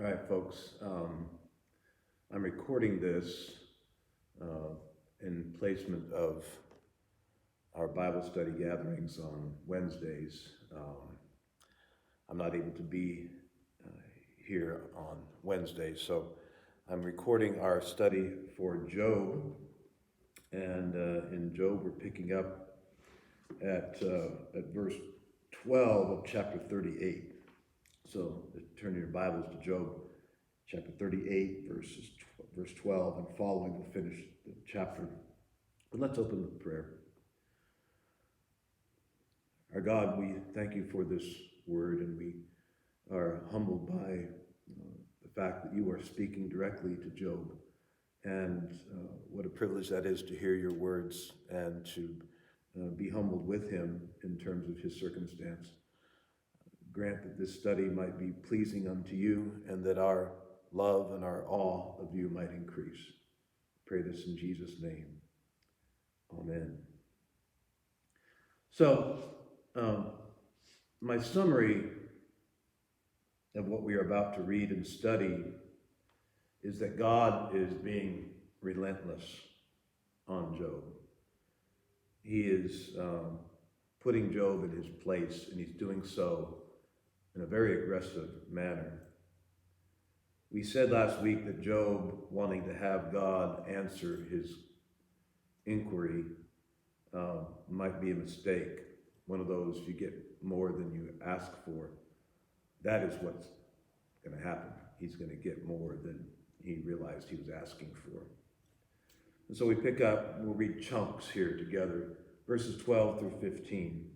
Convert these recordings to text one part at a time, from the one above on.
All right, folks. I'm recording this uh, in placement of our Bible study gatherings on Wednesdays. I'm not able to be uh, here on Wednesdays, so I'm recording our study for Job. And in Job, we're picking up at verse 12 of chapter 38. So turn your Bibles to Job chapter 38, verse 12 and following. We'll finish the chapter. But let's open with prayer. Our God, we thank you for this word, and we are humbled by the fact that you are speaking directly to Job. And what a privilege that is to hear your words and to be humbled with him in terms of his circumstance. Grant that this study might be pleasing unto you, and that our love and our awe of you might increase. Pray this in Jesus' name. Amen. So, my summary of what we are about to read and study is that God is being relentless on Job. He is putting Job in his place, and he's doing so in a very aggressive manner. We said last week that Job, wanting to have God answer his inquiry, might be a mistake. One of those, you get more than you ask for. That is what's going to happen. He's going to get more than he realized he was asking for. And so we pick up, we'll read chunks here together, verses 12 through 15.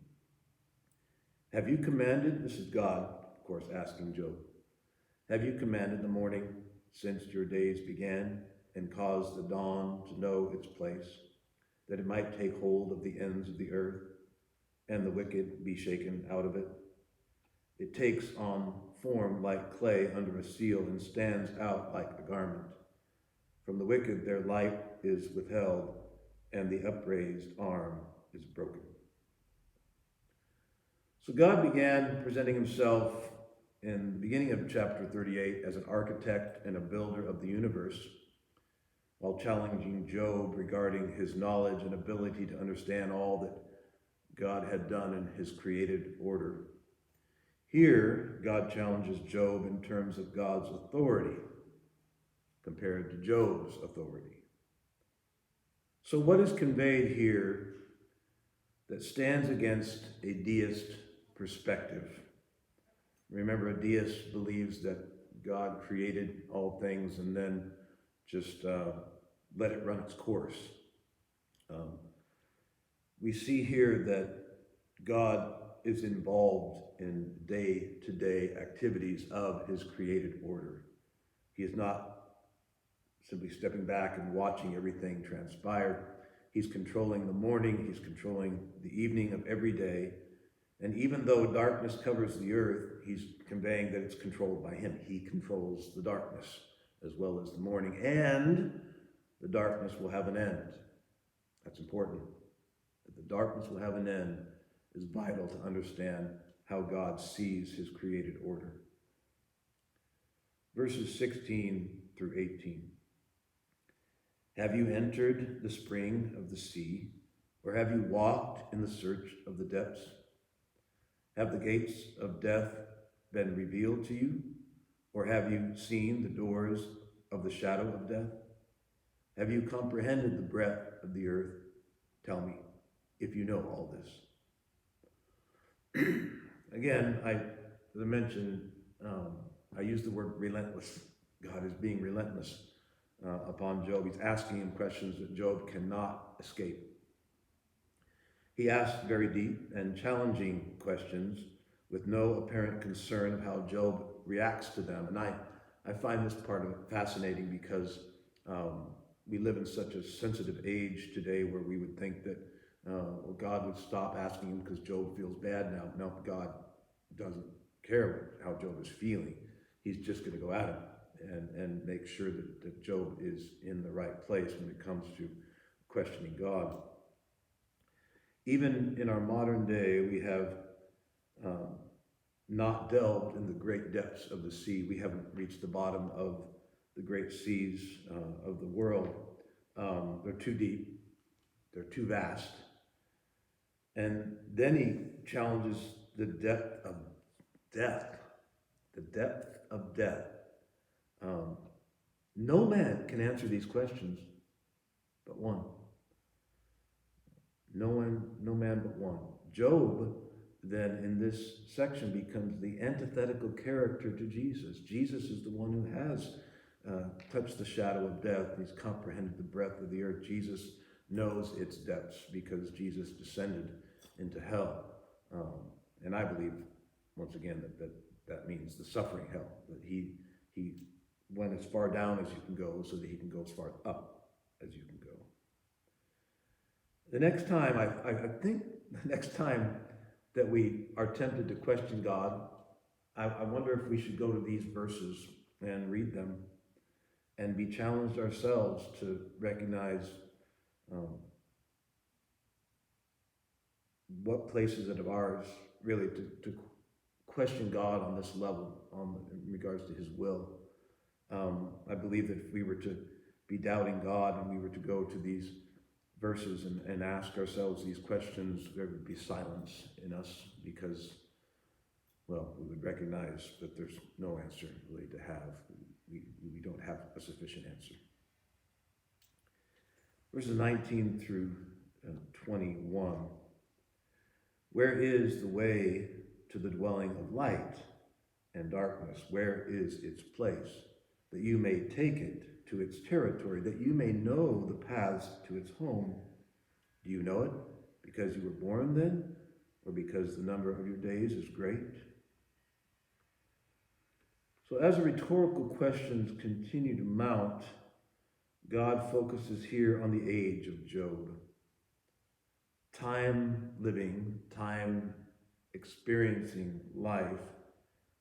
Have you commanded, this is God, of course, asking Job, have you commanded the morning since your days began, and caused the dawn to know its place, that it might take hold of the ends of the earth, and the wicked be shaken out of it? It takes on form like clay under a seal, and stands out like a garment. From the wicked their light is withheld, and the upraised arm is broken. So God began presenting himself in the beginning of chapter 38 as an architect and a builder of the universe, while challenging Job regarding his knowledge and ability to understand all that God had done in his created order. Here, God challenges Job in terms of God's authority compared to Job's authority. So what is conveyed here that stands against a deist perspective? Remember, a deist believes that God created all things and then just let it run its course. We see here that God is involved in day-to-day activities of his created order. He is not simply stepping back and watching everything transpire. He's controlling the morning, he's controlling the evening of every day. And even though darkness covers the earth, he's conveying that it's controlled by him. He controls the darkness as well as the morning, and the darkness will have an end. That's important. That the darkness will have an end is vital to understand how God sees his created order. Verses 16 through 18. Have you entered the spring of the sea, or have you walked in the search of the depths? Have the gates of death been revealed to you, or have you seen the doors of the shadow of death? Have you comprehended the breadth of the earth? Tell me, if you know all this. Again, as I mentioned, I use the word relentless. God is being relentless upon Job. He's asking him questions that Job cannot escape. He asks very deep and challenging questions with no apparent concern of how Job reacts to them. And I find this part of it fascinating because we live in such a sensitive age today where we would think that God would stop asking him because Job feels bad now. No, God doesn't care how Job is feeling. He's just going to go at him and make sure that Job is in the right place when it comes to questioning God. Even in our modern day, we have not delved in the great depths of the sea. We haven't reached the bottom of the great seas of the world. They're too deep, they're too vast. And then he challenges the depth of death, the depth of death. No man can answer these questions but one. No man but one. Job, then, in this section becomes the antithetical character to Jesus. Jesus is the one who has touched the shadow of death. He's comprehended the breadth of the earth. Jesus knows its depths because Jesus descended into hell. And I believe, once again, that means the suffering hell, that he went as far down as you can go so that he can go as far up as you can go. The next time, I think the next time that we are tempted to question God, I wonder if we should go to these verses and read them and be challenged ourselves to recognize what place is it of ours really to question God on this level in regards to his will. I believe that if we were to be doubting God and we were to go to these verses and ask ourselves these questions, there would be silence in us because, well, we would recognize that there's no answer really to have. We don't have a sufficient answer. Verses 19 through 21. Where is the way to the dwelling of light and darkness? Where is its place? That you may take it to its territory, that you may know the paths to its home. Do you know it because you were born then, or because the number of your days is great? So as the rhetorical questions continue to mount, God focuses here on the age of Job. Time living, time experiencing life,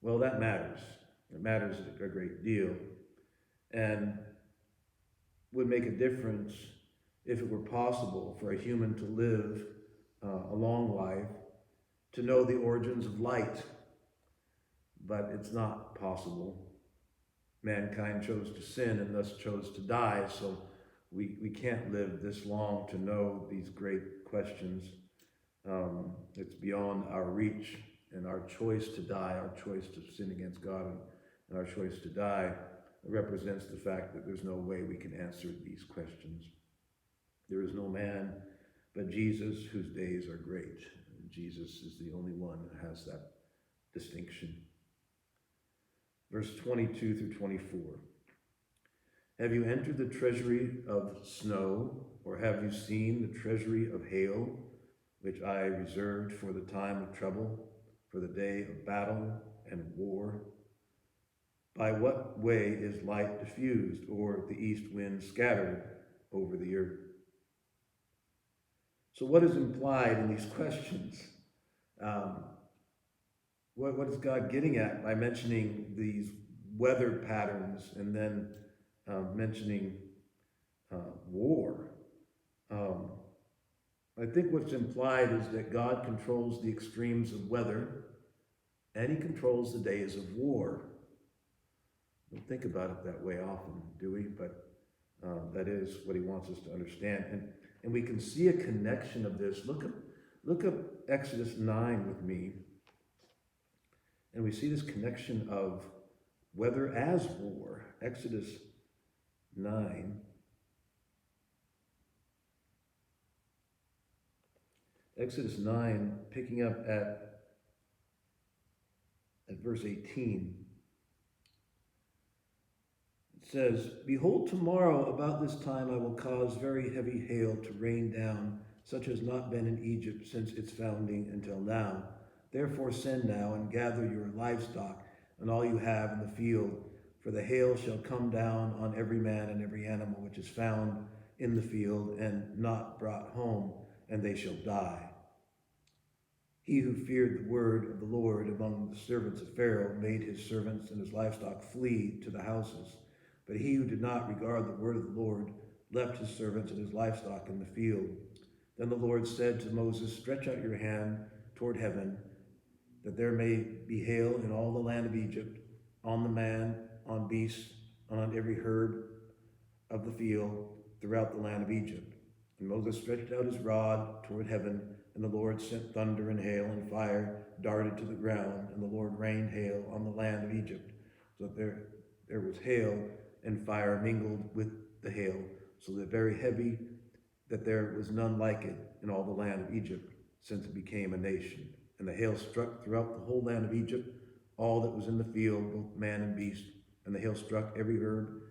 well, that matters. It matters a great deal. And would make a difference if it were possible for a human to live a long life, to know the origins of light. But it's not possible. Mankind chose to sin and thus chose to die, so we can't live this long to know these great questions. It's beyond our reach, and our choice to die, our choice to sin against God, and our choice to die represents the fact that there's no way we can answer these questions. There is no man but Jesus whose days are great. Jesus is the only one who has that distinction. Verse 22 through 24. Have you entered the treasury of snow, or have you seen the treasury of hail, which I reserved for the time of trouble, for the day of battle and war? By what way is light diffused, or the east wind scattered over the earth? So what is implied in these questions? What is God getting at by mentioning these weather patterns and then mentioning war? I think what's implied is that God controls the extremes of weather, and he controls the days of war. We don't think about it that way often, do we? But that is what he wants us to understand. And we can see a connection of this. Look up Exodus 9 with me. And we see this connection of weather as war. Exodus 9. Exodus 9, picking up at verse 18. It says, Behold, tomorrow about this time I will cause very heavy hail to rain down, such as not been in Egypt since its founding until now. Therefore send now and gather your livestock and all you have in the field, for the hail shall come down on every man and every animal which is found in the field and not brought home, and they shall die. He who feared the word of the Lord among the servants of Pharaoh made his servants and his livestock flee to the houses. But he who did not regard the word of the Lord left his servants and his livestock in the field. Then the Lord said to Moses, Stretch out your hand toward heaven, that there may be hail in all the land of Egypt, on the man, on beast, and on every herb of the field throughout the land of Egypt. And Moses stretched out his rod toward heaven, and the Lord sent thunder and hail, and fire darted to the ground, and the Lord rained hail on the land of Egypt, so that there was hail and fire mingled with the hail, so that very heavy, that there was none like it in all the land of Egypt, since it became a nation. And the hail struck throughout the whole land of Egypt, all that was in the field, both man and beast. And the hail struck every herb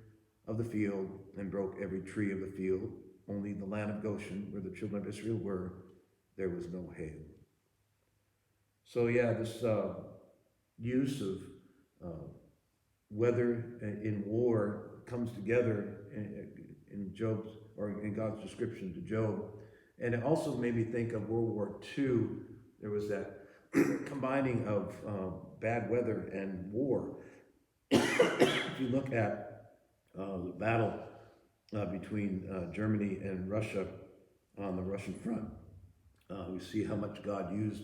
of the field, and broke every tree of the field. Only the land of Goshen, where the children of Israel were, there was no hail. So yeah, this use of weather in war comes together in Job's, or in God's description to Job. And it also made me think of World War II. There was that combining of bad weather and war. If you look at the battle between Germany and Russia on the Russian front, we see how much God used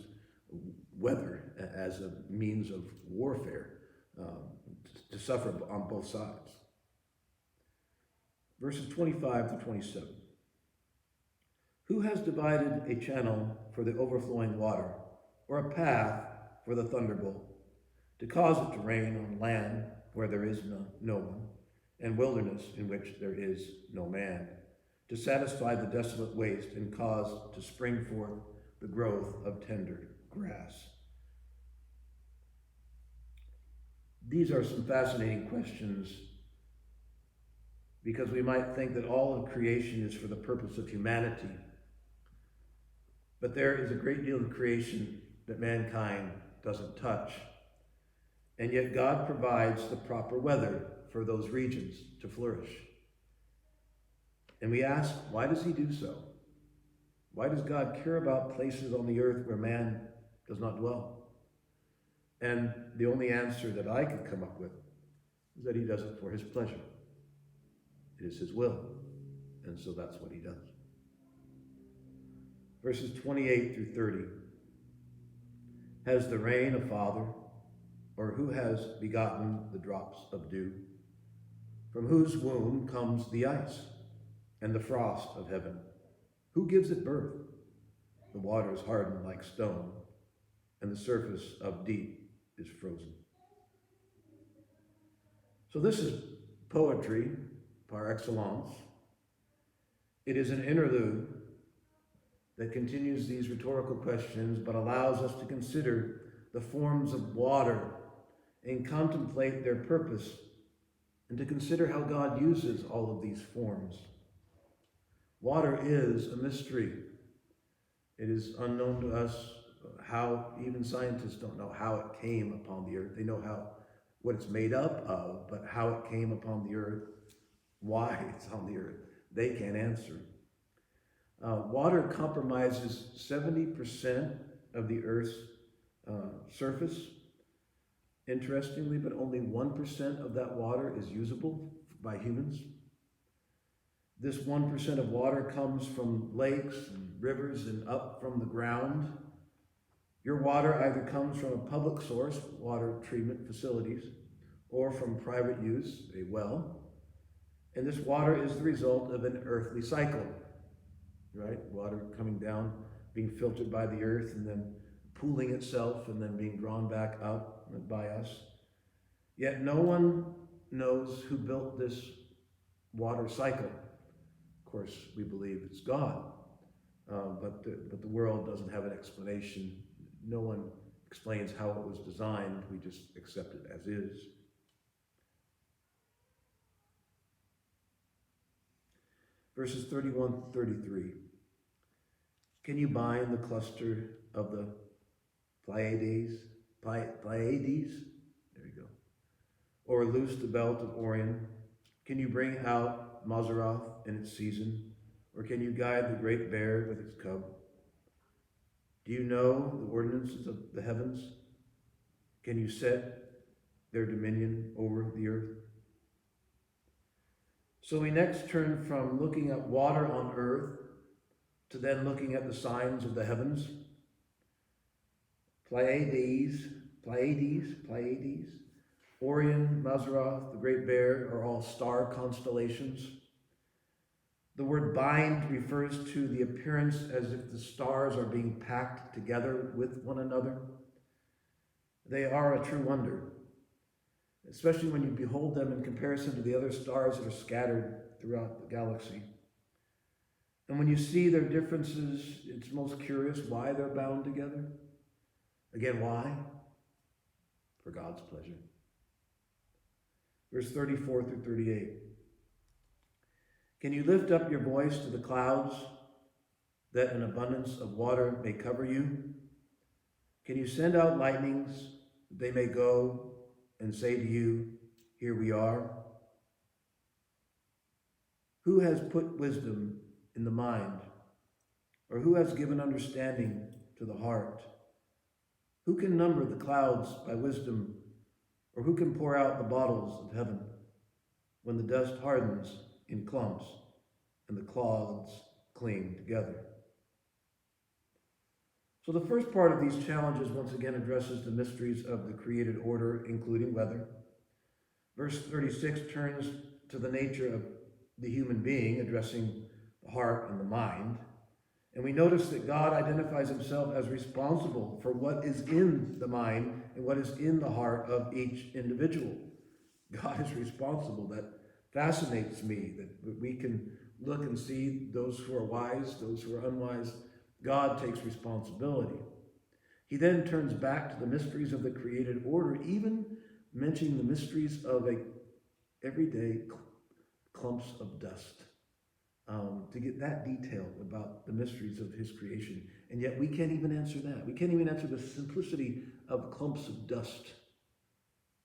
weather as a means of warfare to suffer on both sides. Verses 25 to 27. Who has divided a channel for the overflowing water, or a path for the thunderbolt, to cause it to rain on land where there is no one, and wilderness in which there is no man, to satisfy the desolate waste and cause to spring forth the growth of tender grass? These are some fascinating questions, because we might think that all of creation is for the purpose of humanity. But there is a great deal of creation that mankind doesn't touch. And yet God provides the proper weather for those regions to flourish. And we ask, why does he do so? Why does God care about places on the earth where man does not dwell? And the only answer that I could come up with is that he does it for his pleasure. It is his will. And so that's what he does. Verses 28 through 30. Has the rain a father, or who has begotten the drops of dew? From whose womb comes the ice and the frost of heaven? Who gives it birth? The waters harden like stone, and the surface of deep is frozen. So this is poetry par excellence. It is an interlude that continues these rhetorical questions, but allows us to consider the forms of water and contemplate their purpose, and to consider how God uses all of these forms. Water is a mystery. It is unknown to us how, even scientists don't know how it came upon the earth. They know what it's made up of, but how it came upon the earth, why it's on the earth, they can't answer. Water compromises 70% of the earth's surface, interestingly, but only 1% of that water is usable by humans. This 1% of water comes from lakes and rivers and up from the ground. Your water either comes from a public source, water treatment facilities, or from private use, a well. And this water is the result of an earthly cycle, right? Water coming down, being filtered by the earth, and then pooling itself, and then being drawn back up by us. Yet no one knows who built this water cycle. Of course, we believe it's God, but the world doesn't have an explanation. No one explains how it was designed. We just accept it as is. Verses 31 to 33. Can you bind the cluster of the Pleiades? There you go. Or loose the belt of Orion? Can you bring out Mazzaroth in its season? Or can you guide the great bear with its cub? Do you know the ordinances of the heavens? Can you set their dominion over the earth? So we next turn from looking at water on earth to then looking at the signs of the heavens. Pleiades, Orion, Mazzaroth, the Great Bear are all star constellations. The word bind refers to the appearance as if the stars are being packed together with one another. They are a true wonder, especially when you behold them in comparison to the other stars that are scattered throughout the galaxy. And when you see their differences, it's most curious why they're bound together. Again, why? For God's pleasure. Verse 34 through 38. Can you lift up your voice to the clouds, that an abundance of water may cover you? Can you send out lightnings, that they may go and say to you, here we are? Who has put wisdom in the mind? Or who has given understanding to the heart? Who can number the clouds by wisdom? Or who can pour out the bottles of heaven when the dust hardens in clumps and the clods cling together? So the first part of these challenges once again addresses the mysteries of the created order, including weather. Verse 36 turns to the nature of the human being, addressing the heart and the mind. And we notice that God identifies himself as responsible for what is in the mind and what is in the heart of each individual. God is responsible. That fascinates me, that we can look and see those who are wise, those who are unwise. God takes responsibility. He then turns back to the mysteries of the created order, even mentioning the mysteries of everyday clumps of dust. To get that detailed about the mysteries of his creation. And yet we can't even answer that. We can't even answer the simplicity of clumps of dust.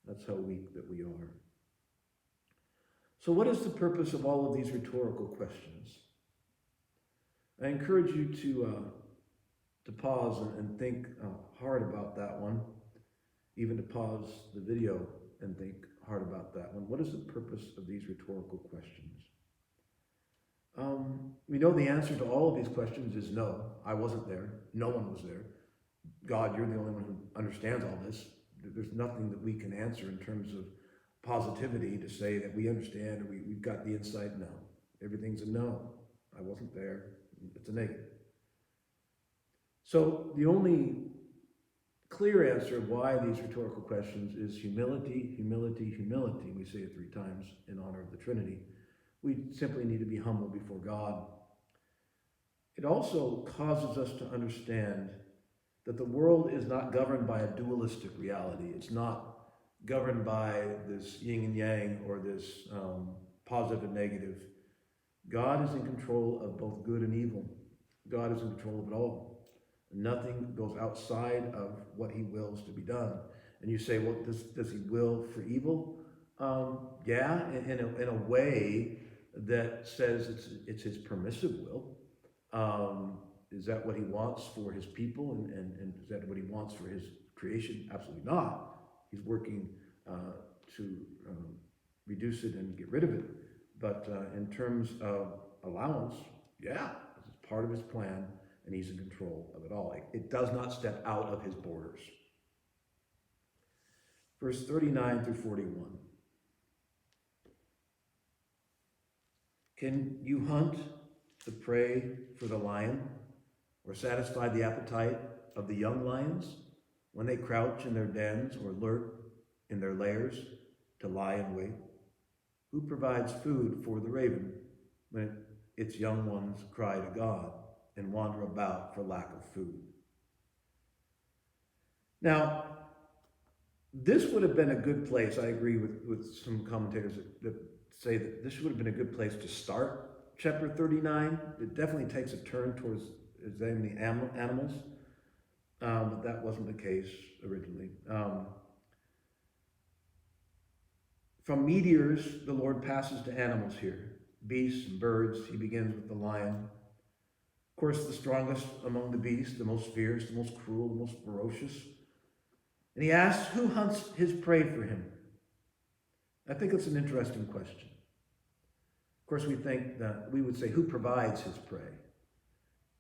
That's how weak that we are. So what is the purpose of all of these rhetorical questions? I encourage you to pause and think hard about that one, even to pause the video and think hard about that one. What is the purpose of these rhetorical questions? We know the answer to all of these questions is no. I wasn't there. No one was there. God, you're the only one who understands all this. There's nothing that we can answer in terms of positivity to say that we understand or we've got the insight. No. Everything's a no. I wasn't there. It's a negative. So the only clear answer of why these rhetorical questions is humility, humility, humility. We say it 3 times in honor of the Trinity. We simply need to be humble before God. It also causes us to understand that the world is not governed by a dualistic reality. It's not governed by this yin and yang or this positive and negative. God is in control of both good and evil. God is in control of it all. Nothing goes outside of what he wills to be done. And you say, well, does he will for evil? Yeah, in a way that says it's his permissive will. Is that what he wants for his people? And is that what he wants for his creation? Absolutely not. He's working to reduce it and get rid of it. But in terms of allowance, yeah, this is part of his plan, and he's in control of it all. It does not step out of his borders. Verse 39 through 41. Can you hunt the prey for the lion, or satisfy the appetite of the young lions when they crouch in their dens or lurk in their lairs to lie in wait? Who provides food for the raven when its young ones cry to God and wander about for lack of food? Now, this would have been a good place. I agree with some commentators that say that this would have been a good place to start chapter 39. It definitely takes a turn towards examining the animals, but that wasn't the case originally. From meteors, the Lord passes to animals here. Beasts and birds, he begins with the lion. Of course, the strongest among the beasts, the most fierce, the most cruel, the most ferocious. And he asks, who hunts his prey for him? I think it's an interesting question. Of course, we think that we would say, who provides his prey?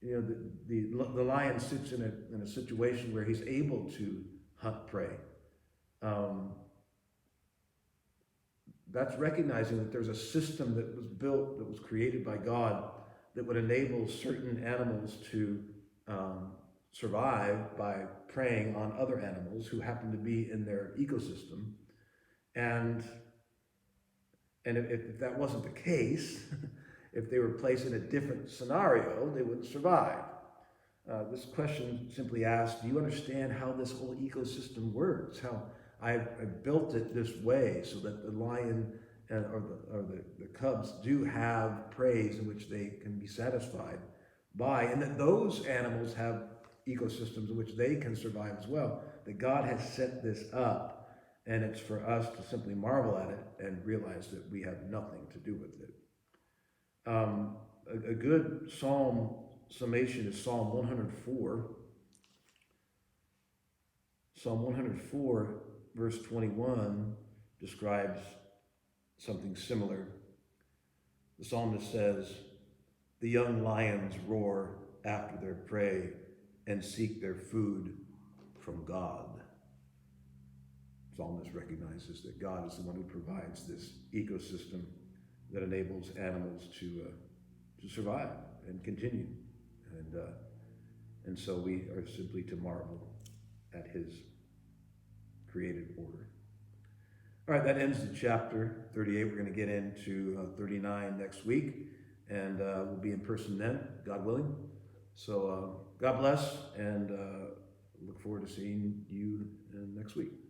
the lion sits in a situation where he's able to hunt prey. That's recognizing that there's a system that was built, that was created by God, that would enable certain animals to survive by preying on other animals who happen to be in their ecosystem. And if that wasn't the case, if they were placed in a different scenario, they wouldn't survive. This question simply asks, do you understand how this whole ecosystem works? How I've built it this way so that the lion or the cubs do have preys in which they can be satisfied by, and that those animals have ecosystems in which they can survive as well. That God has set this up, and it's for us to simply marvel at it and realize that we have nothing to do with it. A good psalm summation is Psalm 104. Psalm 104, verse 21, describes something similar. The psalmist says, "The young lions roar after their prey and seek their food from God." The psalmist recognizes that God is the one who provides this ecosystem that enables animals to survive and continue. And so we are simply to marvel at his created order. All right, that ends the chapter 38. We're going to get into 39 next week, and we'll be in person then, God willing. So God bless, and look forward to seeing you next week.